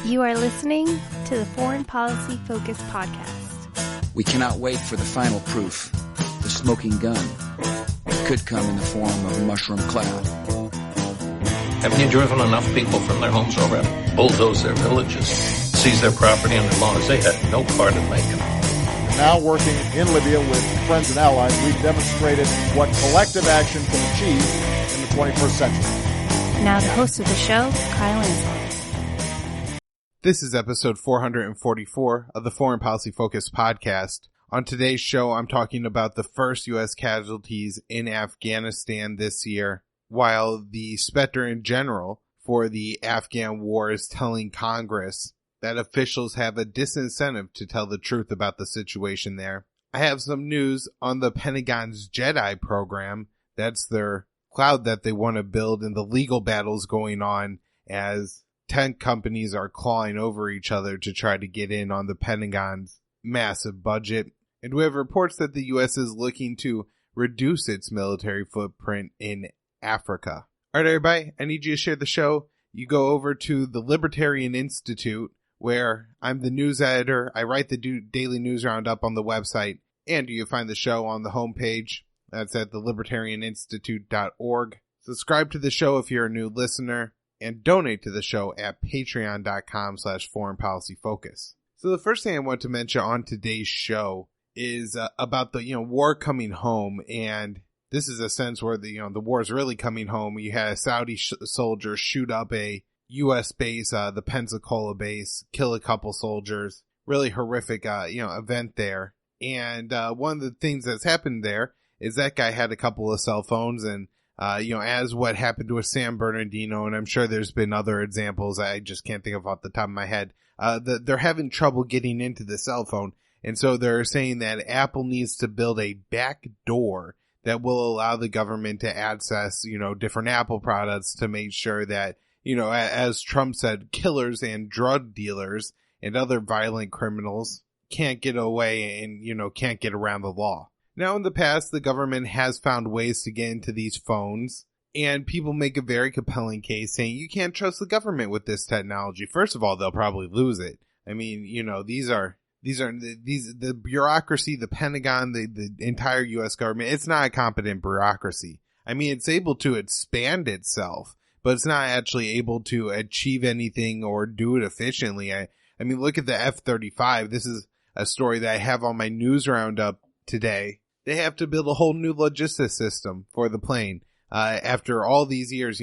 You are listening to the Foreign Policy Focus podcast. We cannot wait for the final proof. The smoking gun. It could come in the form of a mushroom cloud. Haven't you driven enough people from their homes already? Bulldoze their villages, seize their property and their laws. They had no part in making it. Now working in Libya with friends and allies, we've demonstrated what collective action can achieve in the 21st century. Now the host of the show, Kyle Ansel. This is episode 444 of the Foreign Policy Focus podcast. On today's show, I'm talking about the first U.S. casualties in Afghanistan this year, while the Inspector General for the Afghan War is telling Congress that officials have a disincentive to tell the truth about the situation there. I have some news on the Pentagon's JEDI program. That's their cloud that they want to build, and the legal battles going on as tech companies are clawing over each other to try to get in on the Pentagon's massive budget. And we have reports that the U.S. is looking to reduce its military footprint in Africa. All right, everybody, I need you to share the show. You go over to the Libertarian Institute, where I'm the news editor. I write the daily news roundup on the website, and you find the show on the homepage. That's at thelibertarianinstitute.org. Subscribe to the show if you're a new listener, and donate to the show at patreon.com/foreignpolicyfocus. So the first thing I want to mention on today's show is about the war coming home, and this is a sense where the war is really coming home. You had a Saudi soldier shoot up a U.S. base, the Pensacola base, kill a couple soldiers. Really horrific, event there. And one of the things that's happened there is that guy had a couple of cell phones, and as what happened with San Bernardino, and I'm sure there's been other examples I just can't think of off the top of my head, they're having trouble getting into the cell phone. And so they're saying that Apple needs to build a back door that will allow the government to access, different Apple products to make sure that, as Trump said, killers and drug dealers and other violent criminals can't get away and, can't get around the law. Now, in the past, the government has found ways to get into these phones, and people make a very compelling case saying you can't trust the government with this technology. First of all, they'll probably lose it. I mean, the bureaucracy, the Pentagon, the entire U.S. government, it's not a competent bureaucracy. I mean, it's able to expand itself, but it's not actually able to achieve anything or do it efficiently. I mean, look at the F-35. This is a story that I have on my news roundup today. They have to build a whole new logistics system for the plane. After all these years,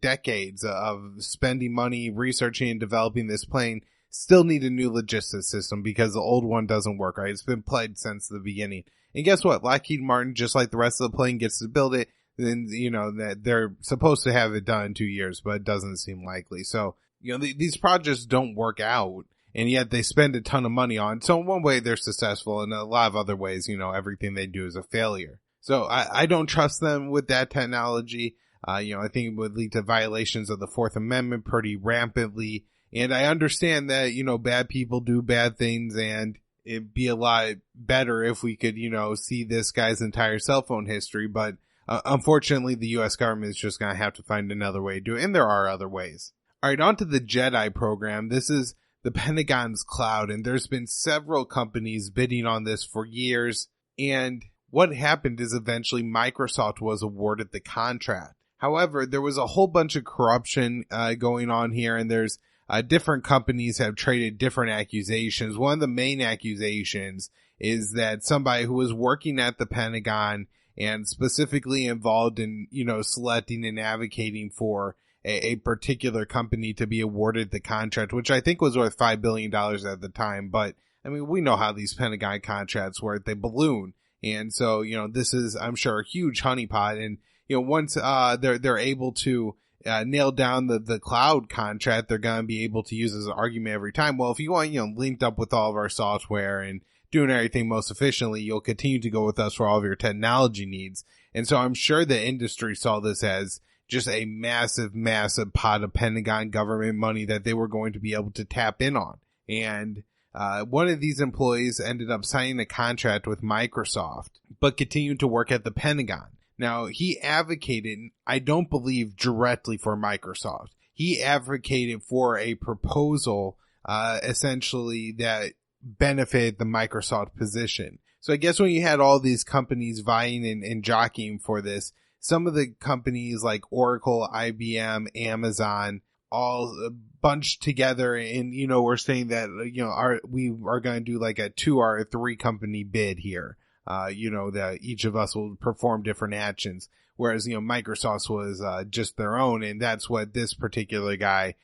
decades of spending money, researching and developing this plane, still need a new logistics system because the old one doesn't work, right? It's been played since the beginning. And guess what? Lockheed Martin, just like the rest of the plane, gets to build it. Then, that they're supposed to have it done in 2 years, but it doesn't seem likely. So, these projects don't work out. And yet they spend a ton of money on. So in one way they're successful, and in a lot of other ways, everything they do is a failure. So I don't trust them with that technology. I think it would lead to violations of the Fourth Amendment pretty rampantly. And I understand that, bad people do bad things, and it'd be a lot better if we could, see this guy's entire cell phone history. But unfortunately, the U.S. government is just going to have to find another way to do it. And there are other ways. All right, on to the JEDI program. This is the Pentagon's cloud, and there's been several companies bidding on this for years, and what happened is eventually Microsoft was awarded the contract. However, there was a whole bunch of corruption going on here, and there's different companies have traded different accusations. One of the main accusations is that somebody who was working at the Pentagon and specifically involved in, selecting and advocating for a particular company to be awarded the contract, which I think was worth $5 billion at the time. But I mean, we know how these Pentagon contracts work. They balloon. And so, this is, I'm sure, a huge honeypot. And, once, they're able to, nail down the cloud contract, they're going to be able to use as an argument every time. Well, if you want, linked up with all of our software and doing everything most efficiently, you'll continue to go with us for all of your technology needs. And so I'm sure the industry saw this as just a massive, massive pot of Pentagon government money that they were going to be able to tap in on. And one of these employees ended up signing a contract with Microsoft, but continued to work at the Pentagon. Now, he advocated, I don't believe directly for Microsoft. He advocated for a proposal essentially that benefit the Microsoft position. So I guess when you had all these companies vying and jockeying for this, some of the companies like Oracle, IBM, Amazon, all bunched together and, we're saying that, we are going to do like a 2 or 3 company bid here. That each of us will perform different actions. Whereas, Microsoft was, just their own. And that's what this particular guy,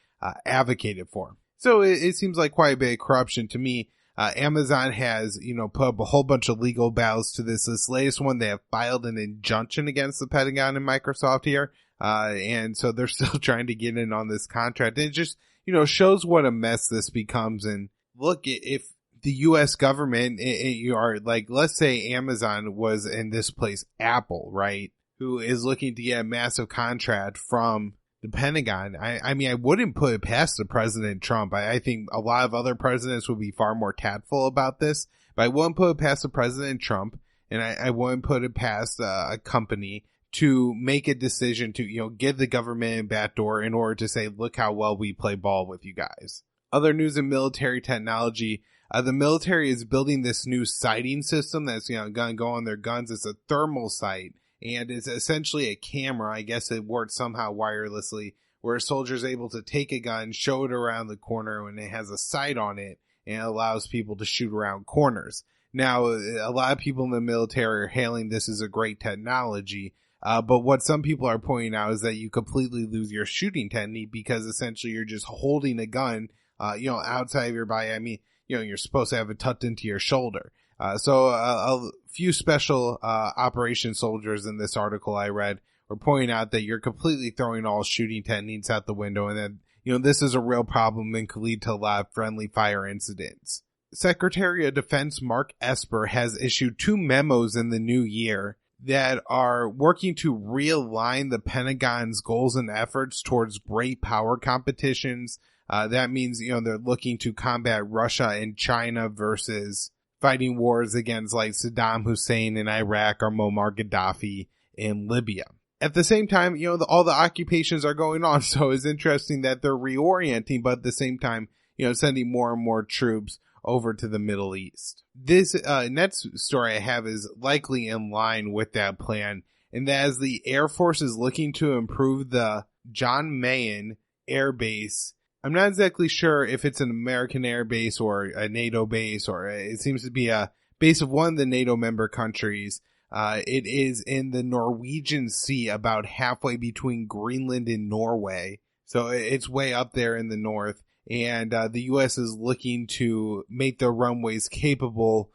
advocated for. So it seems like quite a bit of corruption to me. Amazon has, put up a whole bunch of legal battles to this. This latest one, they have filed an injunction against the Pentagon and Microsoft here. And so they're still trying to get in on this contract. And it just, shows what a mess this becomes. And look, if the U.S. government, you are like, let's say Amazon was in this place, Apple, right? Who is looking to get a massive contract from the Pentagon. I mean, I wouldn't put it past the President Trump. I think a lot of other presidents would be far more tactful about this, but I wouldn't put it past the President Trump, and I wouldn't put it past a company to make a decision to, give the government a backdoor in order to say, look how well we play ball with you guys. Other news in military technology, the military is building this new sighting system that's, going to go on their guns. It's a thermal sight. And it's essentially a camera. I guess it works somehow wirelessly, where a soldier is able to take a gun, show it around the corner, and it has a sight on it, and it allows people to shoot around corners. Now, a lot of people in the military are hailing this as a great technology, but what some people are pointing out is that you completely lose your shooting technique because essentially you're just holding a gun, outside of your body. I mean, you're supposed to have it tucked into your shoulder. So a few special operation soldiers in this article I read were pointing out that you're completely throwing all shooting techniques out the window, and that this is a real problem and could lead to a lot of friendly fire incidents. Secretary of Defense Mark Esper has issued 2 memos in the new year that are working to realign the Pentagon's goals and efforts towards great power competitions. That means they're looking to combat Russia and China versus fighting wars against like Saddam Hussein in Iraq or Muammar Gaddafi in Libya. At the same time, all the occupations are going on. So it's interesting that they're reorienting, but at the same time, sending more and more troops over to the Middle East. This next story I have is likely in line with that plan. And that is the Air Force is looking to improve the John Mayen Air Base. I'm not exactly sure if it's an American air base or a NATO base, or it seems to be a base of one of the NATO member countries. It is in the Norwegian Sea, about halfway between Greenland and Norway. So it's way up there in the north. And the U.S. is looking to make the runways capable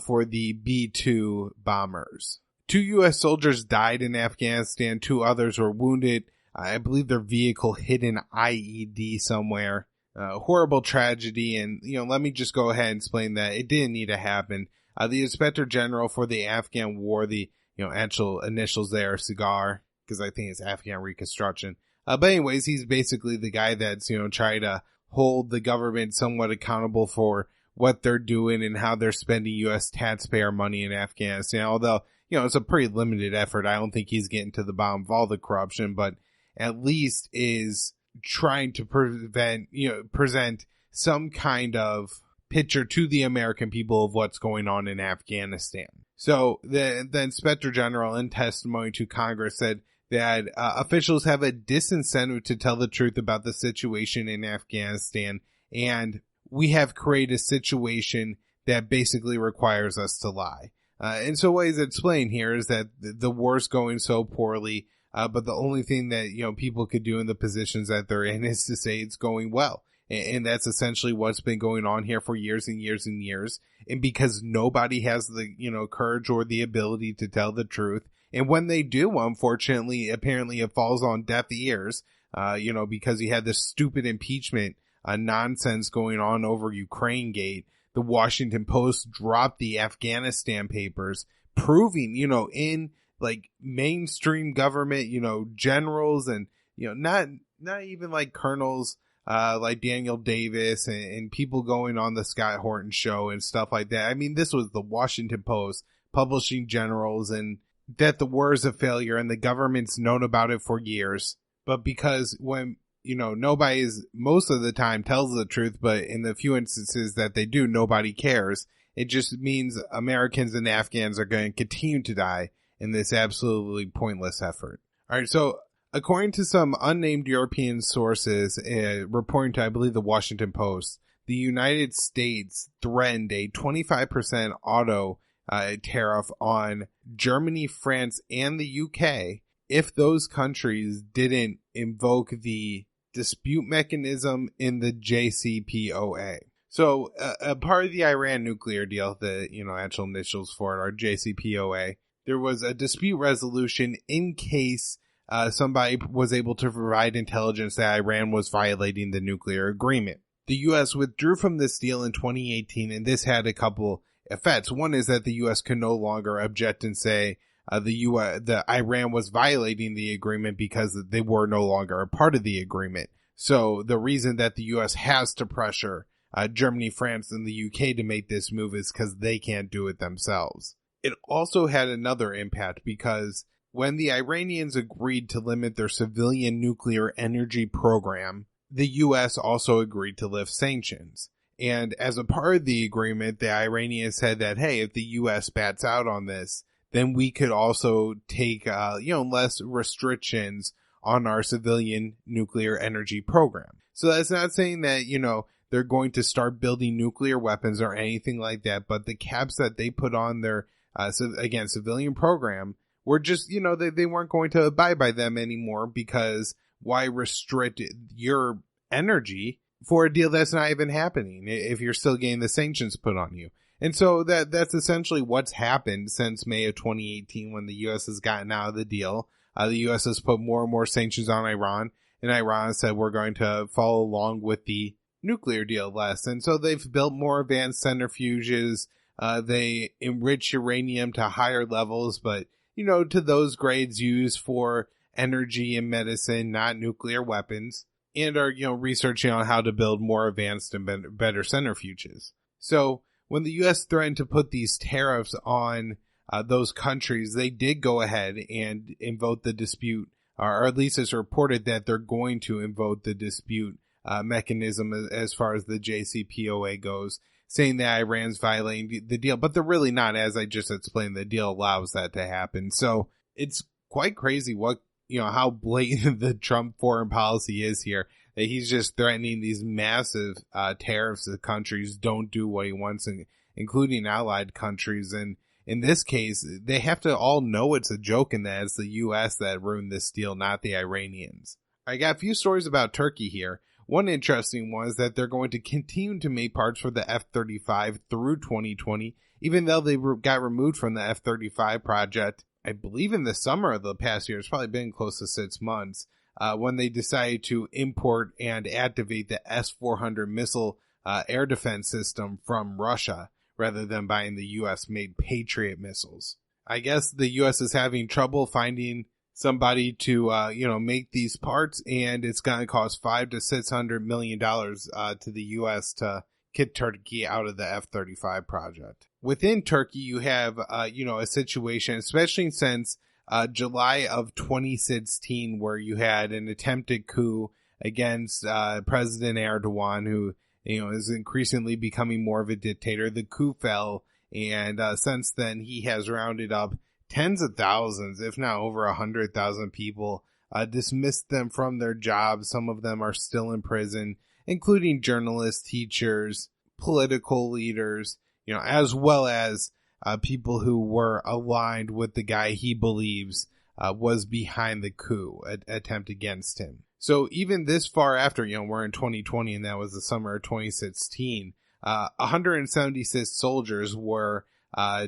for the B-2 bombers. 2 U.S. soldiers died in Afghanistan. 2 others were wounded. I believe their vehicle hit an IED somewhere. Horrible tragedy. And, let me just go ahead and explain that it didn't need to happen. The Inspector General for the Afghan War, the, actual initials there, SIGAR, because I think it's Afghan Reconstruction. But anyways, he's basically the guy that's, trying to hold the government somewhat accountable for what they're doing and how they're spending U.S. taxpayer money in Afghanistan. Although, it's a pretty limited effort. I don't think he's getting to the bottom of all the corruption, but at least is trying to present some kind of picture to the American people of what's going on in Afghanistan. So the Inspector General in testimony to Congress said that officials have a disincentive to tell the truth about the situation in Afghanistan, and we have created a situation that basically requires us to lie. And so what he's explaining here is that the war's going so poorly, but the only thing that, people could do in the positions that they're in is to say it's going well. And that's essentially what's been going on here for years and years and years. And because nobody has the, courage or the ability to tell the truth. And when they do, unfortunately, apparently it falls on deaf ears, because you had this stupid impeachment nonsense going on over Ukraine Gate. The Washington Post dropped the Afghanistan papers proving, in like mainstream government, generals and, not even like colonels, like Daniel Davis and people going on the Scott Horton show and stuff like that. I mean, this was the Washington Post publishing generals and that the war is a failure and the government's known about it for years. But because when most of the time tells the truth, but in the few instances that they do, nobody cares. It just means Americans and Afghans are going to continue to die in this absolutely pointless effort. All right, so according to some unnamed European sources reporting to, I believe, the Washington Post, the United States threatened a 25% auto tariff on Germany, France, and the UK if those countries didn't invoke the dispute mechanism in the JCPOA. So a part of the Iran nuclear deal, the actual initials for it are JCPOA, there was a dispute resolution in case somebody was able to provide intelligence that Iran was violating the nuclear agreement. The U.S. withdrew from this deal in 2018, and this had a couple effects. One is that the U.S. can no longer object and say the Iran was violating the agreement because they were no longer a part of the agreement. So the reason that the U.S. has to pressure Germany, France, and the UK to make this move is because they can't do it themselves. It also had another impact because when the Iranians agreed to limit their civilian nuclear energy program, the U.S. also agreed to lift sanctions. And as a part of the agreement, the Iranians said that, hey, if the U.S. bats out on this, then we could also take, less restrictions on our civilian nuclear energy program. So that's not saying that, they're going to start building nuclear weapons or anything like that, but the caps that they put on their, civilian program were just, they weren't going to abide by them anymore, because why restrict your energy for a deal that's not even happening if you're still getting the sanctions put on you? And so that's essentially what's happened since May of 2018 when the U.S. has gotten out of the deal. The U.S. has put more and more sanctions on Iran, and Iran said we're going to follow along with the nuclear deal less. And so they've built more advanced centrifuges. They enrich uranium to higher levels, but, to those grades used for energy and medicine, not nuclear weapons, and are, researching on how to build more advanced and better centrifuges. So when the U.S. threatened to put these tariffs on those countries, they did go ahead and invoke the dispute, or at least it's reported that they're going to invoke the dispute mechanism as far as the JCPOA goes, saying that Iran's violating the deal, but they're really not. As I just explained, the deal allows that to happen. So it's quite crazy how blatant the Trump foreign policy is here, that he's just threatening these massive tariffs if countries don't do what he wants, including allied countries. And in this case, they have to all know it's a joke, and that it's the U.S. that ruined this deal, not the Iranians. I got a few stories about Turkey here. One interesting one is that they're going to continue to make parts for the F-35 through 2020, even though they got removed from the F-35 project, I believe in the summer of the past year. It's probably been close to 6 months, when they decided to import and activate the S-400 missile air defense system from Russia, rather than buying the U.S.-made Patriot missiles. I guess the U.S. is having trouble finding somebody to, make these parts, and it's going to cost $500 to $600 million to the U.S. to get Turkey out of the F-35 project. Within Turkey, you have, a situation, especially since July of 2016, where you had an attempted coup against President Erdogan, who, is increasingly becoming more of a dictator. The coup fell, and since then, he has rounded up tens of thousands, if not over 100,000 people, dismissed them from their jobs. Some of them are still in prison, including journalists, teachers, political leaders, as well as people who were aligned with the guy he believes was behind the coup attempt against him. So even this far after, we're in 2020, and that was the summer of 2016, 176 soldiers were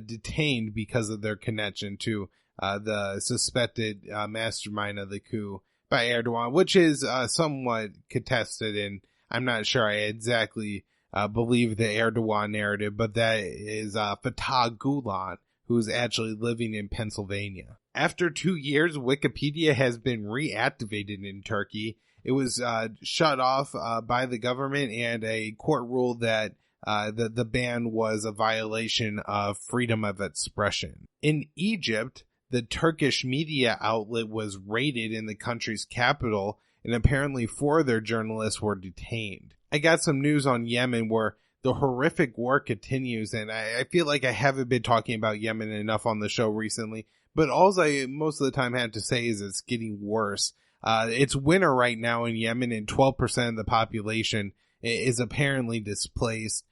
detained because of their connection to the suspected mastermind of the coup by Erdogan, which is somewhat contested, and I'm not sure I exactly believe the Erdogan narrative, but that is Fatah Gulen, who's actually living in Pennsylvania. After 2 years, Wikipedia has been reactivated in Turkey. It was shut off by the government, and a court ruled that the ban was a violation of freedom of expression. In Egypt, the Turkish media outlet was raided in the country's capital, and apparently 4 of their journalists were detained. I got some news on Yemen where the horrific war continues, and I feel like I haven't been talking about Yemen enough on the show recently, but all I most of the time had to say is it's getting worse. It's winter right now in Yemen, and 12% of the population is apparently displaced.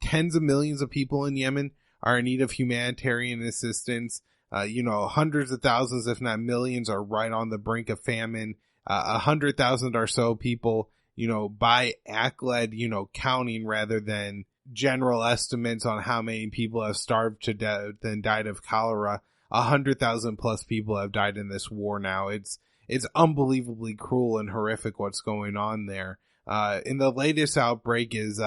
Tens of millions of people in Yemen are in need of humanitarian assistance. Hundreds of thousands, if not millions, are right on the brink of famine. 100,000 or so people, by ACLED, counting rather than general estimates on how many people have starved to death and died of cholera. 100,000 plus people have died in this war now. It's unbelievably cruel and horrific what's going on there. In the latest outbreak is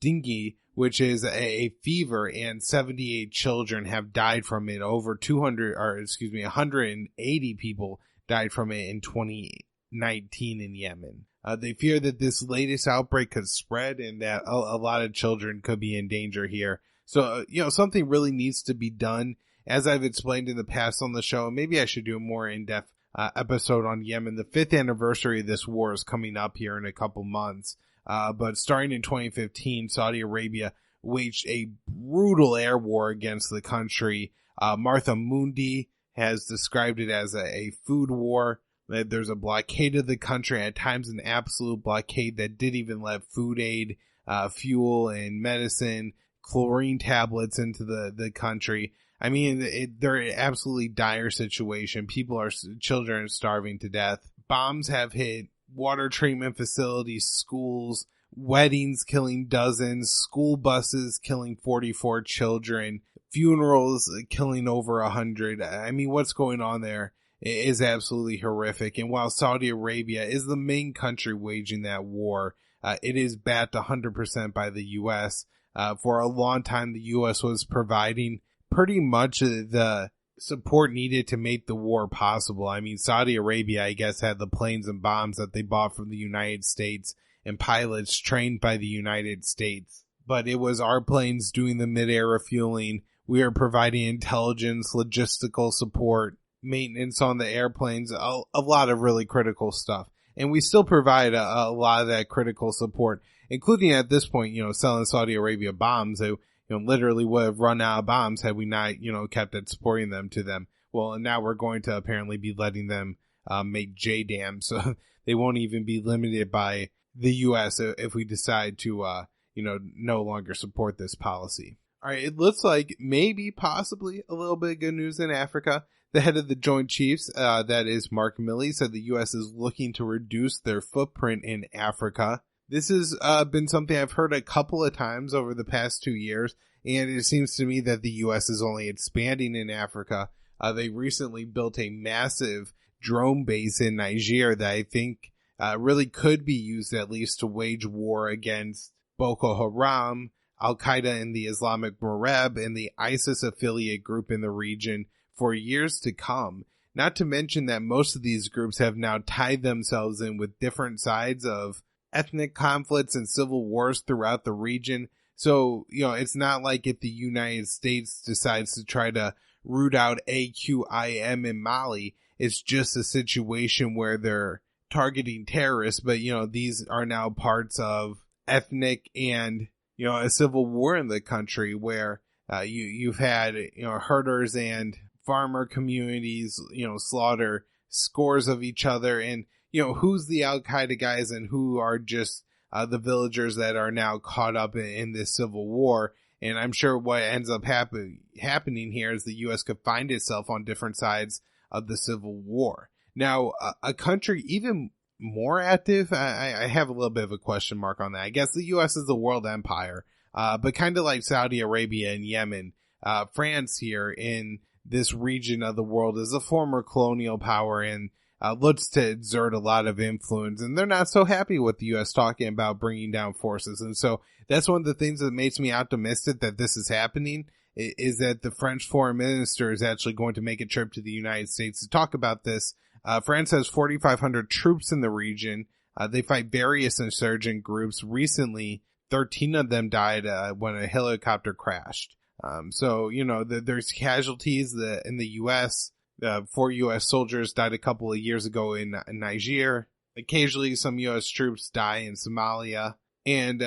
dengue, which is a fever, and 78 children have died from it. Over 180 people died from it in 2019 in Yemen. They fear that this latest outbreak could spread and that a lot of children could be in danger here. So, something really needs to be done. As I've explained in the past on the show, maybe I should do a more in-depth episode on Yemen. The 5th anniversary of this war is coming up here in a couple months. But starting in 2015, Saudi Arabia waged a brutal air war against the country. Martha Mundi has described it as a food war. There's a blockade of the country, at times an absolute blockade that didn't even let food aid, fuel and medicine, chlorine tablets into the country. I mean, they're in an absolutely dire situation. Children are starving to death. Bombs have hit water treatment facilities, schools, weddings killing dozens, school buses killing 44 children, funerals killing over 100. I mean, what's going on there is absolutely horrific. And while Saudi Arabia is the main country waging that war, it is backed 100% by the U.S. For a long time, the U.S. was providing pretty much the support needed to make the war possible. I mean, Saudi Arabia, I guess, had the planes and bombs that they bought from the United States and pilots trained by the United States. But it was our planes doing the mid-air refueling. We are providing intelligence, logistical support, maintenance on the airplanes, a lot of really critical stuff. And we still provide a lot of that critical support, including at this point, selling Saudi Arabia bombs that, literally would have run out of bombs had we not, kept exporting them to them. Well, and now we're going to apparently be letting them make JDAM, so they won't even be limited by the U.S. if we decide to, no longer support this policy. All right, it looks like maybe, possibly, a little bit of good news in Africa. The head of the Joint Chiefs, that is Mark Milley, said the U.S. is looking to reduce their footprint in Africa. This has been something I've heard a couple of times over the past 2 years, and it seems to me that the U.S. is only expanding in Africa. They recently built a massive drone base in Niger that I think really could be used at least to wage war against Boko Haram, Al-Qaeda in the Islamic Maghreb, and the ISIS affiliate group in the region for years to come. Not to mention that most of these groups have now tied themselves in with different sides of ethnic conflicts and civil wars throughout the region. So, it's not like if the United States decides to try to root out AQIM in Mali, it's just a situation where they're targeting terrorists, but, these are now parts of ethnic and, a civil war in the country where you've had, herders and farmer communities, slaughter scores of each other, and, who's the Al-Qaeda guys and who are just the villagers that are now caught up in this civil war. And I'm sure what ends up happening here is the U.S. could find itself on different sides of the civil war. Now, a country even more active, I have a little bit of a question mark on that. I guess the U.S. is the world empire, but kind of like Saudi Arabia and Yemen, France here in this region of the world is a former colonial power and looks to exert a lot of influence, and they're not so happy with the U.S. talking about bringing down forces. And so that's one of the things that makes me optimistic that this is happening, is that the French foreign minister is actually going to make a trip to the United States to talk about this. France has 4,500 troops in the region. They fight various insurgent groups. Recently, 13 of them died when a helicopter crashed. So, there's casualties in the U.S. 4 U.S. soldiers died a couple of years ago in Niger. Occasionally some U.S. troops die in Somalia. And,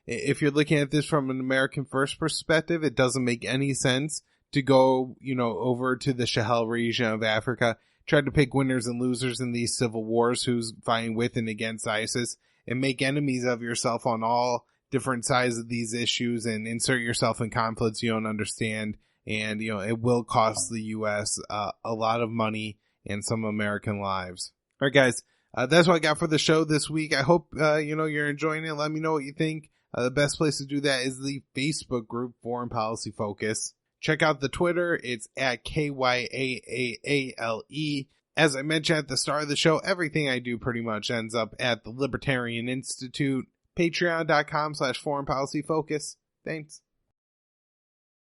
if you're looking at this from an American first perspective, it doesn't make any sense to go, over to the Sahel region of Africa, try to pick winners and losers in these civil wars, who's fighting with and against ISIS, and make enemies of yourself on all different sides of these issues and insert yourself in conflicts you don't understand. And, it will cost the U.S. A lot of money and some American lives. All right, guys. That's what I got for the show this week. I hope, you're enjoying it. Let me know what you think. The best place to do that is the Facebook group, Foreign Policy Focus. Check out the Twitter. It's at KYAAALE. As I mentioned at the start of the show, everything I do pretty much ends up at the Libertarian Institute, patreon.com/foreignpolicyfocus. Thanks.